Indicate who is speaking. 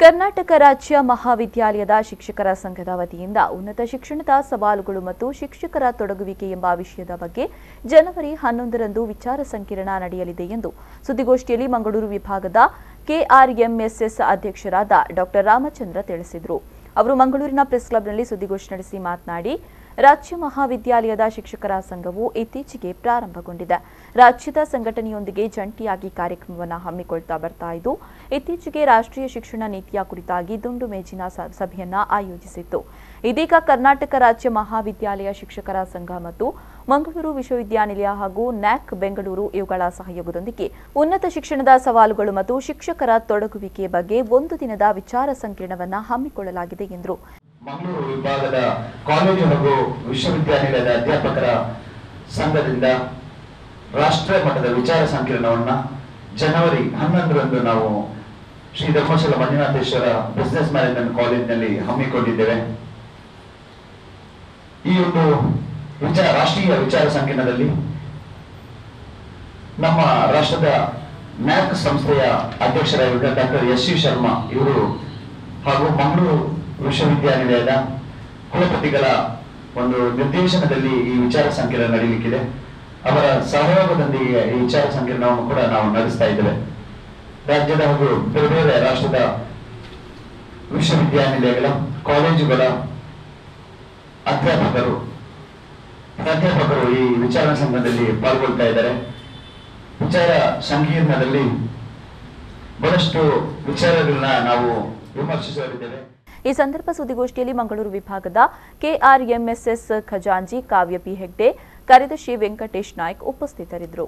Speaker 1: ಕರ್ನಾಟಕ ರಾಜ್ಯ ಮಹಾವಿದ್ಯಾಲಯದ ಶಿಕ್ಷಕರ ಸಂಘದ ವತಿಯಿಂದ ಉನ್ನತ ಶಿಕ್ಷಣದ ಸವಾಲುಗಳು ಮತ್ತು ಶಿಕ್ಷಕರ ತೊಡಗುವಿಕೆ ಎಂಬ ವಿಷಯದ ಬಗ್ಗೆ ಜನವರಿ 11ರಂದು ವಿಚಾರ ಸಂಕಿರಣ ನಡೆಯಲಿದೆ ಎಂದು ಸುದ್ದಿಗೋಷ್ಠಿಯಲ್ಲಿ ಮಂಗಳೂರು ವಿಭಾಗದ ಕೆಆರ್ಎಂಎಸ್ಎಸ್ ಅಧ್ಯಕ್ಷರಾದ ಡಾ ರಾಮಚಂದ್ರ ತಿಳಿಸಿದರು. ಅವರು ಮಂಗಳೂರಿನ ಪ್ರೆಸ್ ಕ್ಲಬ್ನಲ್ಲಿ ಸುದ್ದಿಗೋಷ್ಠಿ ನಡೆಸಿ ಮಾತನಾಡಿ, ರಾಜ್ಯ ಮಹಾವಿದ್ಯಾಲಯದ ಶಿಕ್ಷಕರ ಸಂಘವು ಇತ್ತೀಚೆಗೆ ಪ್ರಾರಂಭಗೊಂಡಿದೆ. ರಾಜ್ಯದ ಸಂಘಟನೆಯೊಂದಿಗೆ ಜಂಟಿಯಾಗಿ ಕಾರ್ಯಕ್ರಮವನ್ನು ಹಮ್ಮಿಕೊಳ್ತಾ ಬರ್ತಾ ಇದ್ದು, ಇತ್ತೀಚೆಗೆ ರಾಷ್ಟ್ರೀಯ ಶಿಕ್ಷಣ ನೀತಿಯ ಕುರಿತಾಗಿ ದುಂಡು ಮೇಜಿನ ಸಭೆಯನ್ನ ಆಯೋಜಿಸಿತ್ತು. ಇದೀಗ ಕರ್ನಾಟಕ ರಾಜ್ಯ ಮಹಾವಿದ್ಯಾಲಯ ಶಿಕ್ಷಕರ ಸಂಘ ಮತ್ತು ಮಂಗಳೂರು ವಿಶ್ವವಿದ್ಯಾನಿಲಯ ಹಾಗೂ ನ್ಯಾಕ್ ಬೆಂಗಳೂರು ಇವುಗಳ ಸಹಯೋಗದೊಂದಿಗೆ ಉನ್ನತ ಶಿಕ್ಷಣದ ಸವಾಲುಗಳು ಮತ್ತು ಶಿಕ್ಷಕರ ತೊಡಗುವಿಕೆ ಬಗ್ಗೆ ಒಂದು ದಿನದ ವಿಚಾರ ಸಂಕಿರಣವನ್ನು ಹಮ್ಮಿಕೊಳ್ಳಲಾಗಿದೆ ಎಂದರು.
Speaker 2: ಮಂಗಳೂರು ವಿಭಾಗದ ಕಾಲೇಜು ಹಾಗೂ ವಿಶ್ವವಿದ್ಯಾನಿಲಯದ ಅಧ್ಯಾಪಕರ ಸಂಘದಿಂದ ರಾಷ್ಟ್ರೀಯ ಮಟ್ಟದ ವಿಚಾರ ಸಂಕಿರಣವನ್ನು ಜನವರಿ 11ರಂದು ನಾವು ಶ್ರೀ ಧರ್ಮಶಾಲ ಮಂಜುನಾಥೇಶ್ವರ ಬಿಸಿನೆಸ್ ಮ್ಯಾನೇಜ್ಮೆಂಟ್ ಕಾಲೇಜಿನಲ್ಲಿ ಹಮ್ಮಿಕೊಂಡಿದ್ದೇವೆ. ಈ ಒಂದು ರಾಷ್ಟ್ರೀಯ ವಿಚಾರ ಸಂಕಿರಣದಲ್ಲಿ ನಮ್ಮ ರಾಷ್ಟ್ರದ ನ್ಯಾಕ್ ಸಂಸ್ಥೆಯ ಅಧ್ಯಕ್ಷರಾಗಿದ್ದ ಡಾಕ್ಟರ್ ಎಸ್.ಸಿ. ಶರ್ಮಾ ಇವರು ಹಾಗೂ ಮಂಗಳೂರು ವಿಶ್ವವಿದ್ಯಾನಿಲಯದ ಕುಲಪತಿಗಳ ಒಂದು ನಿರ್ದೇಶನದಲ್ಲಿ ಈ ವಿಚಾರ ಸಂಕಿರಣ ನಡೆಯಲಿಕ್ಕಿದೆ. ಅವರ ಸಹಯೋಗದೊಂದಿಗೆ ಈ ವಿಚಾರ ಸಂಕಿರಣವನ್ನು ಕೂಡ ನಾವು ನಡೆಸ್ತಾ ಇದ್ದೇವೆ. ರಾಜ್ಯದ ಹಾಗೂ ಬೇರೆ ಬೇರೆ ರಾಷ್ಟ್ರದ ವಿಶ್ವವಿದ್ಯಾನಿಲಯಗಳ ಕಾಲೇಜುಗಳ ಅಧ್ಯಾಪಕರು ಈ ವಿಚಾರ ಸಂಘದಲ್ಲಿ ಪಾಲ್ಗೊಳ್ತಾ ಇದ್ದಾರೆ. ವಿಚಾರ ಸಂಕಿರಣದಲ್ಲಿ ಬಹಳಷ್ಟು ವಿಚಾರಗಳನ್ನ ನಾವು ವಿಮರ್ಶಿಸಲಿದ್ದೇವೆ.
Speaker 1: ಈ ಸಂದರ್ಭ ಸುದ್ದಿಗೋಷ್ಠಿಯಲ್ಲಿ ಮಂಗಳೂರು ವಿಭಾಗದ ಕೆಆರ್ಎಂಎಸ್ಎಸ್ ಖಜಾಂಜಿ ಕಾವ್ಯ ಪಿ ಹೆಗ್ಡೆ, ಕಾರ್ಯದರ್ಶಿ ವೆಂಕಟೇಶ್ ನಾಯ್ಕ್ ಉಪಸ್ಥಿತರಿದ್ದರು.